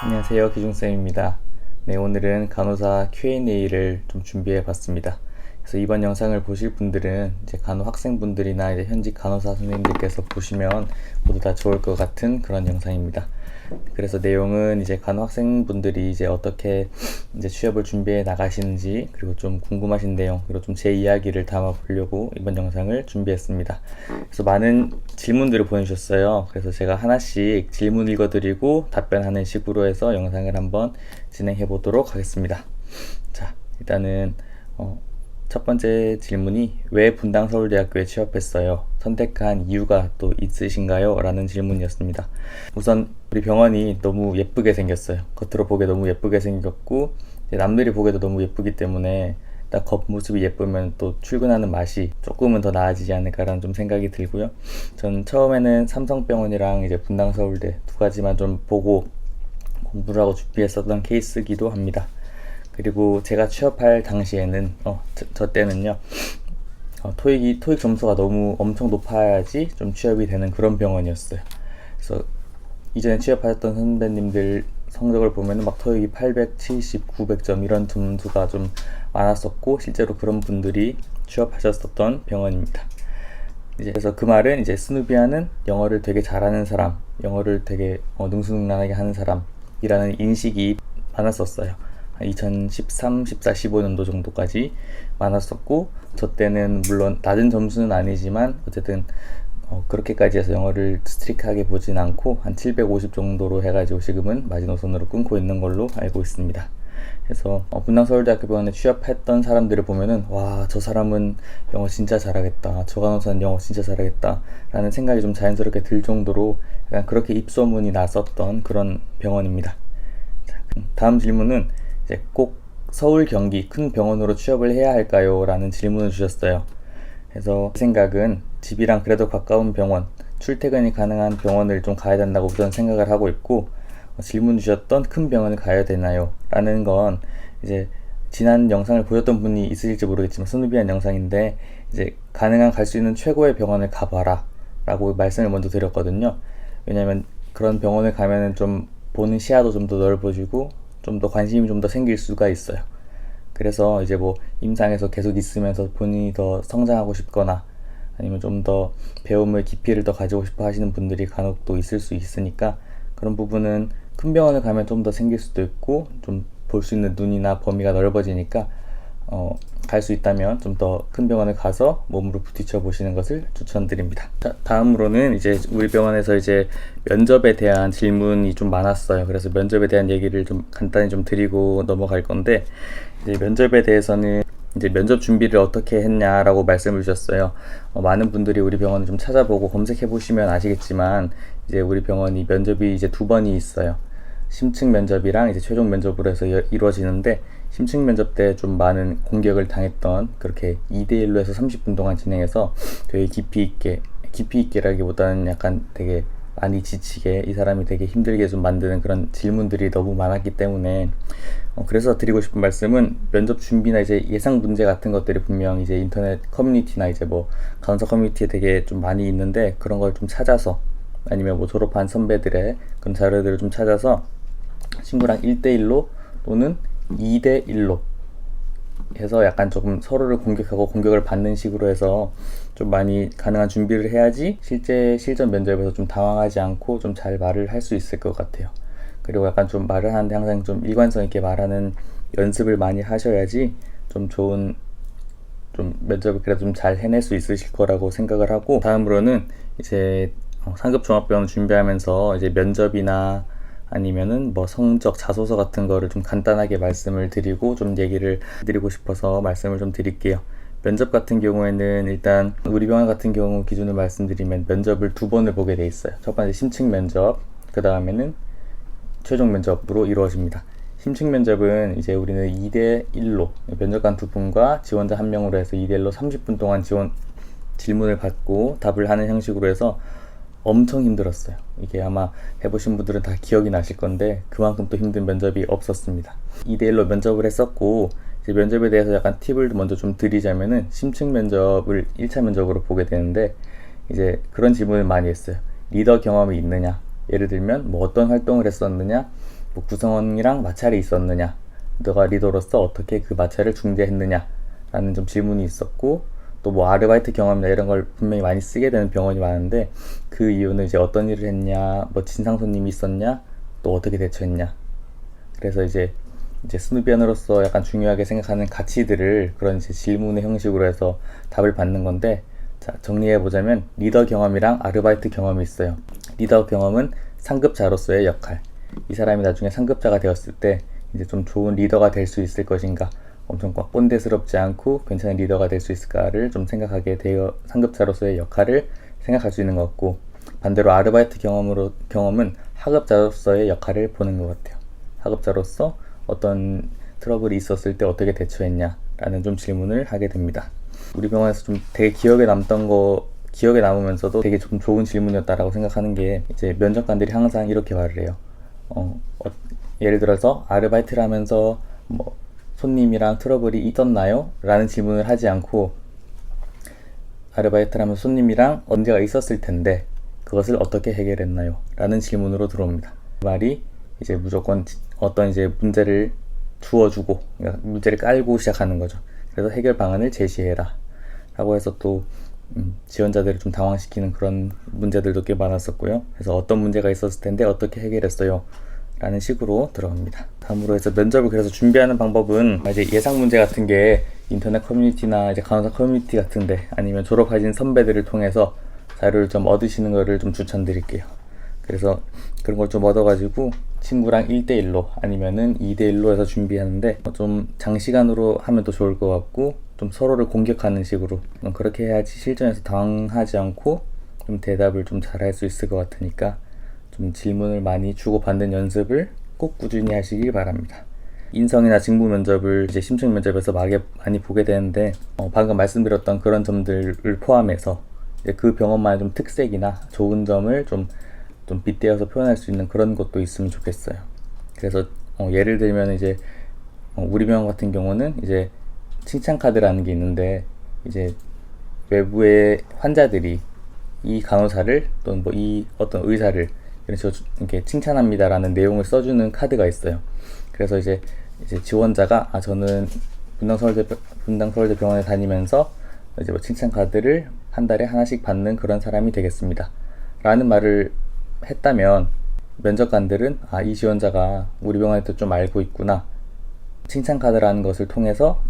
안녕하세요, 기중쌤입니다. 네, 오늘은 간호사 Q&A를 좀 준비해 봤습니다. 그래서 이번 영상을 보실 분들은 이제 간호 학생분들이나 이제 현직 간호사 선생님들께서 보시면 모두 다 좋을 것 같은 그런 영상입니다. 그래서 내용은 이제 간호 학생분들이 이제 어떻게 이제 취업을 준비해 나가시는지, 그리고 좀 궁금하신 내용, 그리고 좀 제 이야기를 담아 보려고 이번 영상을 준비했습니다. 그래서 많은 질문들을 보내주셨어요. 그래서 제가 하나씩 질문 읽어드리고 답변하는 식으로 해서 영상을 한번 진행해 보도록 하겠습니다. 자, 일단은 첫 번째 질문이 왜 분당서울대학교에 취업했어요? 선택한 이유가 또 있으신가요? 라는 질문이었습니다. 우선 우리 병원이 너무 예쁘게 생겼어요. 겉으로 보기에 너무 예쁘게 생겼고 남들이 보기에도 너무 예쁘기 때문에 딱 겉모습이 예쁘면 또 출근하는 맛이 조금은 더 나아지지 않을까라는 좀 생각이 들고요. 전 처음에는 삼성병원이랑 이제 분당서울대 두 가지만 좀 보고 공부를 하고 준비했었던 케이스이기도 합니다. 그리고 제가 취업할 당시에는 저 때는요, 토익 점수가 너무 엄청 높아야지 좀 취업이 되는 그런 병원이었어요. 그래서 이전에 취업하셨던 선배님들 성적을 보면은 막 토익이 870, 900점 이런 점수가 좀 많았었고, 실제로 그런 분들이 취업하셨었던 병원입니다. 이제 그래서 그 말은 이제 스누비아는 영어를 되게 잘하는 사람, 영어를 되게 능수능란하게 하는 사람이라는 인식이 많았었어요. 2013, 14, 15년도 정도까지 많았었고, 저 때는 물론 낮은 점수는 아니지만 어쨌든 그렇게까지 해서 영어를 스트릭하게 보진 않고 한 750 정도로 해가지고 지금은 마지노선으로 끊고 있는 걸로 알고 있습니다. 그래서 분당서울대학교 병원에 취업했던 사람들을 보면은 와, 저 사람은 영어 진짜 잘하겠다, 저 간호사는 영어 진짜 잘하겠다 라는 생각이 좀 자연스럽게 들 정도로 약간 그렇게 입소문이 났었던 그런 병원입니다. 자, 다음 질문은 이제 꼭 서울, 경기 큰 병원으로 취업을 해야 할까요? 라는 질문을 주셨어요. 그래서 제 생각은 집이랑 그래도 가까운 병원, 출퇴근이 가능한 병원을 좀 가야 된다고 우선 생각을 하고 있고, 질문 주셨던 큰 병원을 가야 되나요? 라는 건 이제 지난 영상을 보셨던 분이 있으실지 모르겠지만 스누비한 영상인데, 이제 가능한 갈 수 있는 최고의 병원을 가봐라 라고 말씀을 먼저 드렸거든요. 왜냐면 그런 병원을 가면은 좀 보는 시야도 좀 더 넓어지고 좀 더 관심이 좀 더 생길 수가 있어요. 그래서 이제 뭐 임상에서 계속 있으면서 본인이 더 성장하고 싶거나 아니면 좀 더 배움의 깊이를 더 가지고 싶어 하시는 분들이 간혹 또 있을 수 있으니까, 그런 부분은 큰 병원을 가면 좀 더 생길 수도 있고 좀 볼 수 있는 눈이나 범위가 넓어지니까 갈 수 있다면 좀 더 큰 병원을 가서 몸으로 부딪혀 보시는 것을 추천드립니다. 자, 다음으로는 이제 우리 병원에서 이제 면접에 대한 질문이 좀 많았어요. 그래서 면접에 대한 얘기를 좀 간단히 좀 드리고 넘어갈 건데, 이제 면접에 대해서는 이제 면접 준비를 어떻게 했냐라고 말씀을 주셨어요. 많은 분들이 우리 병원을 좀 찾아보고 검색해 보시면 아시겠지만, 이제 우리 병원이 면접이 이제 두 번이 있어요. 심층 면접이랑 이제 최종 면접으로 해서 이루어지는데, 심층 면접 때 좀 많은 공격을 당했던, 그렇게 2대1로 해서 30분 동안 진행해서 되게 깊이 있게라기보다는 약간 되게 많이 지치게, 이 사람이 되게 힘들게 좀 만드는 그런 질문들이 너무 많았기 때문에, 그래서 드리고 싶은 말씀은 면접 준비나 이제 예상 문제 같은 것들이 분명 이제 인터넷 커뮤니티나 이제 뭐 간호사 커뮤니티에 되게 좀 많이 있는데, 그런 걸 좀 찾아서, 아니면 뭐 졸업한 선배들의 그런 자료들을 좀 찾아서 친구랑 1대1로 또는 2대1로 해서 약간 조금 서로를 공격하고 공격을 받는 식으로 해서 좀 많이 가능한 준비를 해야지 실제 실전 면접에서 좀 당황하지 않고 좀 잘 말을 할 수 있을 것 같아요. 그리고 약간 좀 말을 하는데 항상 좀 일관성 있게 말하는 연습을 많이 하셔야지 좀 좋은 좀 면접을 그래도 좀 잘 해낼 수 있으실 거라고 생각을 하고, 다음으로는 이제 상급 종합병원 준비하면서 이제 면접이나 아니면은 뭐 성적 자소서 같은 거를 좀 간단하게 말씀을 드리고 좀 얘기를 드리고 싶어서 말씀을 좀 드릴게요. 면접 같은 경우에는 일단 우리 병원 같은 경우 기준을 말씀드리면 면접을 두 번을 보게 돼 있어요. 첫 번째 심층 면접, 그 다음에는 최종 면접으로 이루어집니다. 심층 면접은 이제 우리는 2대1로 면접관 두 분과 지원자 한 명으로 해서 2대1로 30분 동안 질문을 받고 답을 하는 형식으로 해서 엄청 힘들었어요. 이게 아마 해보신 분들은 다 기억이 나실 건데, 그만큼 또 힘든 면접이 없었습니다. 2대1로 면접을 했었고, 이제 면접에 대해서 약간 팁을 먼저 좀 드리자면은, 심층 면접을 1차 면접으로 보게 되는데, 이제 그런 질문을 많이 했어요. 리더 경험이 있느냐? 예를 들면 뭐 어떤 활동을 했었느냐, 뭐 구성원이랑 마찰이 있었느냐, 너가 리더로서 어떻게 그 마찰을 중재했느냐 라는 좀 질문이 있었고, 또 뭐 아르바이트 경험이나 이런 걸 분명히 많이 쓰게 되는 병원이 많은데 그 이유는 이제 어떤 일을 했냐, 뭐 진상 손님이 있었냐, 또 어떻게 대처했냐. 그래서 이제 스누비언으로서 약간 중요하게 생각하는 가치들을 그런 이제 질문의 형식으로 해서 답을 받는 건데, 자, 정리해 보자면 리더 경험이랑 아르바이트 경험이 있어요. 리더 경험은 상급자로서의 역할. 이 사람이 나중에 상급자가 되었을 때 이제 좀 좋은 리더가 될 수 있을 것인가, 엄청 꽉 꼰대스럽지 않고 괜찮은 리더가 될 수 있을까를 좀 생각하게 되어 상급자로서의 역할을 생각할 수 있는 것 같고, 반대로 아르바이트 경험은 하급자로서의 역할을 보는 것 같아요. 하급자로서 어떤 트러블이 있었을 때 어떻게 대처했냐 라는 좀 질문을 하게 됩니다. 우리 병원에서 좀 되게 기억에 남으면서도 되게 좀 좋은 질문이었다라고 생각하는 게, 이제 면접관들이 항상 이렇게 말을 해요. 예를 들어서 아르바이트를 하면서 뭐 손님이랑 트러블이 있었나요? 라는 질문을 하지 않고, 아르바이트를 하면서 손님이랑 언제가 있었을 텐데 그것을 어떻게 해결했나요? 라는 질문으로 들어옵니다. 그 말이 이제 무조건 어떤 이제 문제를 주어주고, 그러니까 문제를 깔고 시작하는 거죠. 그래서 해결 방안을 제시해라 라고 해서 또 지원자들을 좀 당황시키는 그런 문제들도 꽤 많았었고요. 그래서 어떤 문제가 있었을 텐데 어떻게 해결했어요? 라는 식으로 들어갑니다. 다음으로 해서 면접을 그래서 준비하는 방법은, 이제 예상 문제 같은 게 인터넷 커뮤니티나 이제 간호사 커뮤니티 같은데, 아니면 졸업하신 선배들을 통해서 자료를 좀 얻으시는 거를 좀 추천드릴게요. 그래서 그런 걸 좀 얻어가지고 친구랑 1대1로 아니면은 2대1로 해서 준비하는데, 좀 장시간으로 하면 더 좋을 것 같고, 좀 서로를 공격하는 식으로 그렇게 해야지 실전에서 당하지 않고 좀 대답을 좀 잘할 수 있을 것 같으니까, 좀 질문을 많이 주고받는 연습을 꼭 꾸준히 하시길 바랍니다. 인성이나 직무 면접을 이제 심층 면접에서 많이 보게 되는데, 방금 말씀드렸던 그런 점들을 포함해서 이제 그 병원만의 좀 특색이나 좋은 점을 좀 빗대어서 표현할 수 있는 그런 것도 있으면 좋겠어요. 그래서 예를 들면 이제 우리 병원 같은 경우는 이제 칭찬 카드라는 게 있는데, 이제 외부의 환자들이 이 간호사를 또는 뭐 이 어떤 의사를 이런 식으로 이렇게 칭찬합니다라는 내용을 써주는 카드가 있어요. 그래서 이제 지원자가 저는 분당 서울대 병원에 다니면서 이제 뭐 칭찬 카드를 한 달에 하나씩 받는 그런 사람이 되겠습니다 라는 말을 했다면, 면접관들은 이 지원자가 우리 병원에도 좀 알고 있구나, 칭찬 카드라는 것을 통해서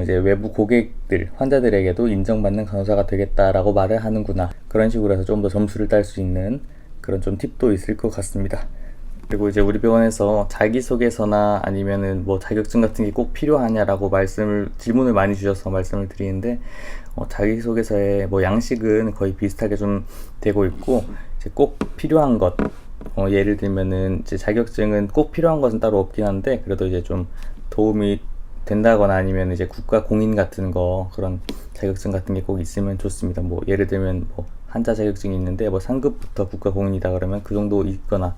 이제 외부 고객들, 환자들에게도 인정받는 간호사가 되겠다라고 말을 하는구나, 그런 식으로 해서 좀 더 점수를 딸 수 있는 그런 좀 팁도 있을 것 같습니다. 그리고 이제 우리 병원에서 자기소개서나 아니면은 뭐 자격증 같은 게 꼭 필요하냐라고 질문을 많이 주셔서 말씀을 드리는데, 자기소개서에 뭐 양식은 거의 비슷하게 좀 되고 있고, 이제 꼭 필요한 것, 예를 들면은 이제 자격증은 꼭 필요한 것은 따로 없긴 한데, 그래도 이제 좀 도움이 된다거나 아니면 이제 국가 공인 같은 거, 그런 자격증 같은 게 꼭 있으면 좋습니다. 뭐 예를 들면 뭐 한자 자격증이 있는데 뭐 상급부터 국가 공인이다 그러면 그 정도 있거나,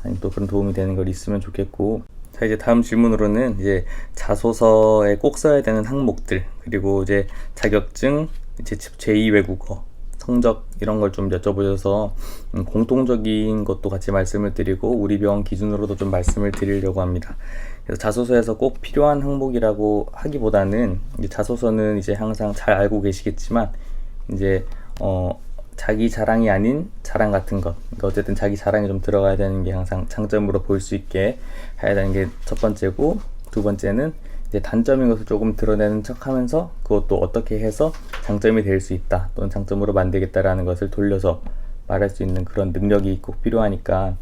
아니면 또 그런 도움이 되는 걸 있으면 좋겠고. 자, 이제 다음 질문으로는 이제 자소서에 꼭 써야 되는 항목들, 그리고 이제 자격증, 이제 제2 외국어, 성적 이런 걸 좀 여쭤보셔서 공통적인 것도 같이 말씀을 드리고 우리 병원 기준으로도 좀 말씀을 드리려고 합니다. 그래서 자소서에서 꼭 필요한 항목이라고 하기보다는, 이제 자소서는 이제 항상 잘 알고 계시겠지만 이제 자기 자랑이 아닌 자랑 같은 것, 그러니까 어쨌든 자기 자랑이 좀 들어가야 되는 게 항상 장점으로 볼 수 있게 해야 되는 게 첫 번째고, 두 번째는 이제 단점인 것을 조금 드러내는 척 하면서 그것도 어떻게 해서 장점이 될 수 있다 또는 장점으로 만들겠다라는 것을 돌려서 말할 수 있는 그런 능력이 꼭 필요하니까,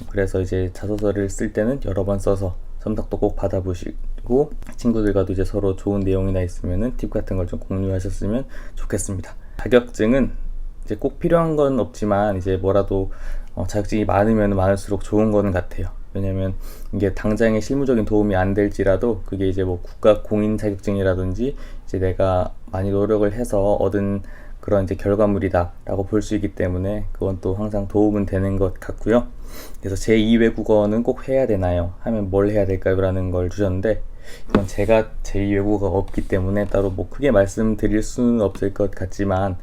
그래서 이제 자소서를 쓸 때는 여러 번 써서 첨삭도 꼭 받아보시고, 친구들과도 이제 서로 좋은 내용이나 있으면은 팁 같은 걸 좀 공유하셨으면 좋겠습니다. 자격증은 이제 꼭 필요한 건 없지만 이제 뭐라도 자격증이 많으면 많을수록 좋은 거는 같아요. 왜냐면 이게 당장의 실무적인 도움이 안 될지라도 그게 이제 뭐 국가 공인 자격증이라든지 이제 내가 많이 노력을 해서 얻은 그런 이제 결과물이다 라고 볼 수 있기 때문에 그건 또 항상 도움은 되는 것 같고요. 그래서 제2 외국어는 꼭 해야 되나요? 하면 뭘 해야 될까요? 라는 걸 주셨는데, 이건 제가 제2 외국어가 없기 때문에 따로 뭐 크게 말씀드릴 수는 없을 것 같지만,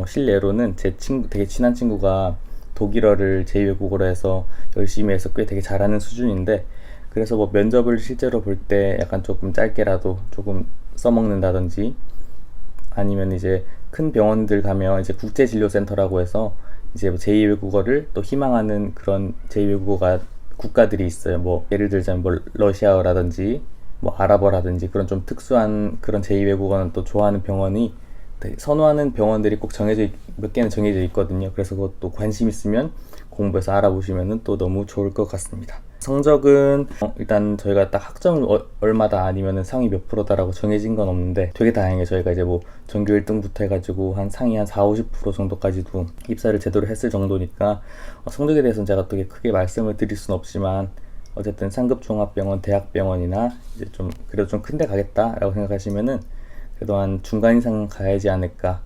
실례로는 제 친구, 되게 친한 친구가 독일어를 제2외국어로 해서 열심히 해서 꽤 되게 잘하는 수준인데, 그래서 뭐 면접을 실제로 볼 때 약간 조금 짧게라도 조금 써먹는다든지, 아니면 이제 큰 병원들 가면 이제 국제진료센터라고 해서 이제 뭐 제2외국어를 또 희망하는 그런 제2외국어가 국가들이 있어요. 뭐 예를 들자면 뭐 러시아어라든지 뭐 아랍어라든지 그런 좀 특수한 그런 제2외국어는 또 좋아하는 병원이 선호하는 병원들이 꼭 몇 개는 정해져 있거든요. 그래서 그것도 관심 있으면 공부해서 알아보시면 또 너무 좋을 것 같습니다. 성적은 일단 저희가 딱 학점을 얼마다 아니면 상위 몇 프로다라고 정해진 건 없는데, 되게 다행히 저희가 이제 뭐 전교 1등부터 해가지고 한 상위 한 4~50% 정도까지도 입사를 제대로 했을 정도니까 성적에 대해서는 제가 또 크게 말씀을 드릴 수는 없지만, 어쨌든 상급 종합병원, 대학병원이나 이제 좀 그래도 좀 큰데 가겠다라고 생각하시면은 그래도 한 중간 이상 가야지 않을까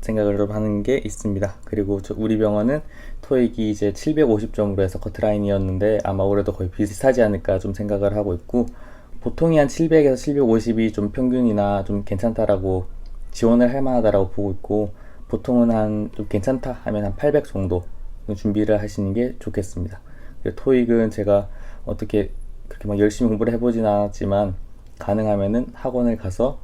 생각을 좀 하는 게 있습니다. 그리고 우리 병원은 토익이 이제 750점으로 해서 커트라인이었는데 아마 올해도 거의 비슷하지 않을까 좀 생각을 하고 있고, 보통이 한 700에서 750이 좀 평균이나 좀 괜찮다라고 지원을 할 만하다라고 보고 있고, 보통은 한 좀 괜찮다 하면 한 800 정도 준비를 하시는 게 좋겠습니다. 토익은 제가 어떻게 그렇게 막 열심히 공부를 해보진 않았지만 가능하면은 학원을 가서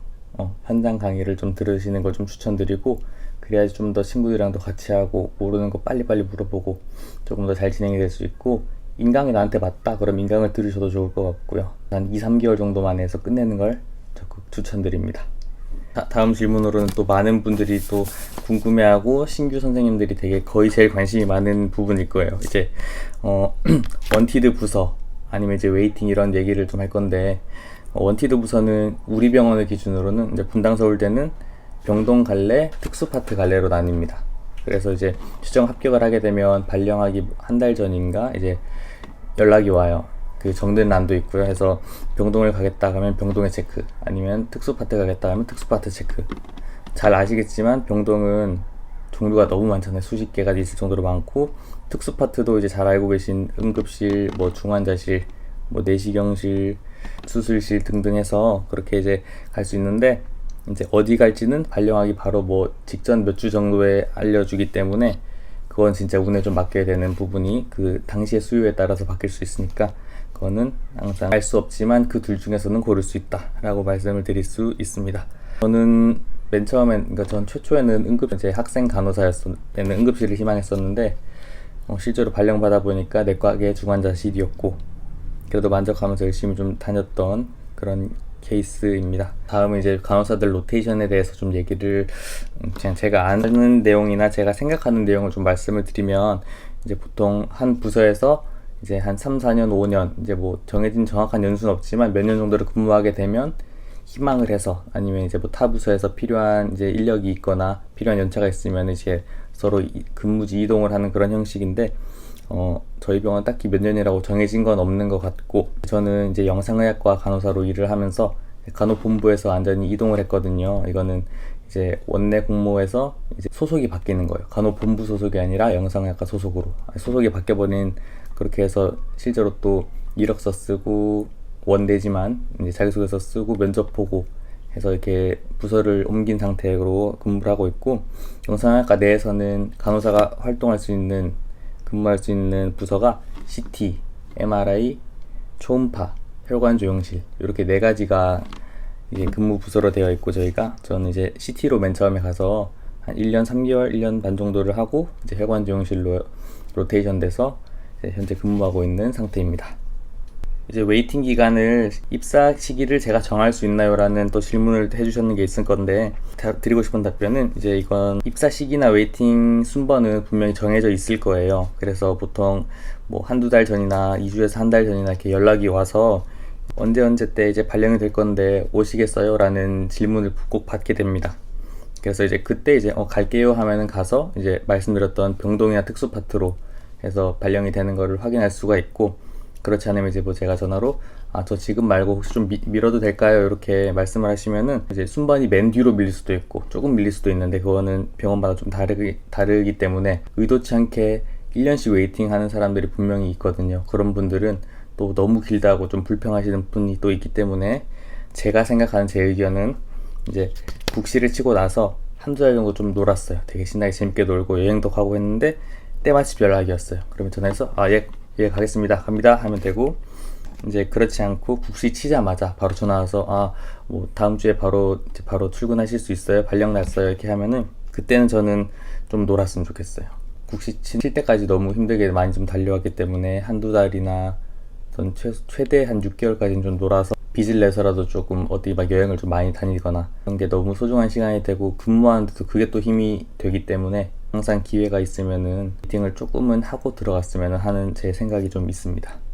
현장 강의를 좀 들으시는 걸 좀 추천드리고, 그래야지 좀 더 친구들이랑도 같이 하고 모르는 거 빨리빨리 물어보고 조금 더 잘 진행이 될 수 있고, 인강이 나한테 맞다 그럼 인강을 들으셔도 좋을 것 같고요. 한 2~3개월 정도만 해서 끝내는 걸 적극 추천드립니다. 다음 질문으로는 또 많은 분들이 또 궁금해하고 신규 선생님들이 되게 거의 제일 관심이 많은 부분일 거예요. 이제 원티드 부서 아니면 이제 웨이팅 이런 얘기를 좀 할 건데, 원티드 부서는 우리 병원을 기준으로는 이제 분당 서울대는 병동 갈래, 특수 파트 갈래로 나뉩니다. 그래서 이제 최종 합격을 하게 되면 발령하기 한 달 전인가 이제 연락이 와요. 그 정든 난도 있고요. 해서 병동을 가겠다 하면 병동의 체크, 아니면 특수 파트 가겠다 하면 특수 파트 체크. 잘 아시겠지만 병동은 종류가 너무 많잖아요. 수십 개가 있을 정도로 많고, 특수 파트도 이제 잘 알고 계신 응급실, 뭐 중환자실, 뭐 내시경실, 수술실 등등 해서 그렇게 이제 갈 수 있는데, 이제 어디 갈지는 발령하기 바로 뭐 직전 몇 주 정도에 알려주기 때문에 그건 진짜 운에 좀 맡겨야 되는 부분이 그 당시의 수요에 따라서 바뀔 수 있으니까, 그거는 항상 알 수 없지만 그 둘 중에서는 고를 수 있다 라고 말씀을 드릴 수 있습니다. 저는 맨 처음엔, 그러니까 전 최초에는 제 학생 간호사였을 때는 응급실을 희망했었는데, 실제로 발령 받아 보니까 내과계 중환자실이었고, 그래도 만족하면서 열심히 좀 다녔던 그런 케이스입니다. 다음은 이제 간호사들 로테이션에 대해서 좀 얘기를, 그냥 제가 아는 내용이나 제가 생각하는 내용을 좀 말씀을 드리면, 이제 보통 한 부서에서 이제 한 3~4년, 5년, 이제 뭐 정해진 정확한 연수는 없지만 몇 년 정도를 근무하게 되면 희망을 해서, 아니면 이제 뭐 타 부서에서 필요한 이제 인력이 있거나 필요한 연차가 있으면 이제 서로 근무지 이동을 하는 그런 형식인데, 저희 병원 딱히 몇 년이라고 정해진 건 없는 것 같고, 저는 이제 영상의학과 간호사로 일을 하면서 간호본부에서 완전히 이동을 했거든요. 이거는 이제 원내 공모에서 이제 소속이 바뀌는 거예요. 간호본부 소속이 아니라 영상의학과 소속으로 소속이 바뀌어버린, 그렇게 해서 실제로 또 이력서 쓰고 원대지만 이제 자기소개서 쓰고 면접 보고 해서 이렇게 부서를 옮긴 상태로 근무를 하고 있고, 영상의학과 내에서는 간호사가 활동할 수 있는, 근무할 수 있는 부서가 CT, MRI, 초음파, 혈관 조영실, 이렇게 4가지가 이제 근무 부서로 되어 있고, 저는 이제 CT로 맨 처음에 가서 한 1년 3개월, 1년 반 정도를 하고 이제 혈관 조영실로 로테이션 돼서 이제 현재 근무하고 있는 상태입니다. 이제 웨이팅 기간을, 입사 시기를 제가 정할 수 있나요? 라는 또 질문을 해주셨는 게 있을 건데, 드리고 싶은 답변은 이제 이건 입사 시기나 웨이팅 순번은 분명히 정해져 있을 거예요. 그래서 보통 뭐 한두 달 전이나 2주에서 한 달 전이나 이렇게 연락이 와서 언제 때 이제 발령이 될 건데 오시겠어요? 라는 질문을 꼭 받게 됩니다. 그래서 이제 그때 이제 갈게요 하면은 가서 이제 말씀드렸던 병동이나 특수 파트로 해서 발령이 되는 거를 확인할 수가 있고, 그렇지 않으면 이제 뭐 제가 전화로 저 지금 말고 혹시 좀 미뤄도 될까요? 이렇게 말씀을 하시면은 이제 순번이 맨 뒤로 밀릴 수도 있고 조금 밀릴 수도 있는데, 그거는 병원마다 좀 다르기 때문에 의도치 않게 1년씩 웨이팅 하는 사람들이 분명히 있거든요. 그런 분들은 또 너무 길다고 좀 불평하시는 분이 또 있기 때문에, 제가 생각하는 제 의견은 이제 국시를 치고 나서 한두 달 정도 좀 놀았어요. 되게 신나게 재밌게 놀고 여행도 가고 했는데, 때마침 연락이었어요. 그러면 전화해서 예 가겠습니다 갑니다 하면 되고, 이제 그렇지 않고 국시 치자마자 바로 전화 와서 뭐 다음 주에 바로 출근하실 수 있어요? 발령 났어요? 이렇게 하면은 그때는 저는 좀 놀았으면 좋겠어요. 국시 칠 때까지 너무 힘들게 많이 좀 달려왔기 때문에 한두 달이나 전 최대 한 6개월까지는 좀 놀아서 빚을 내서라도 조금 어디 막 여행을 좀 많이 다니거나 그런 게 너무 소중한 시간이 되고, 근무하는데도 그게 또 힘이 되기 때문에 항상 기회가 있으면은 미팅을 조금은 하고 들어갔으면 하는 제 생각이 좀 있습니다.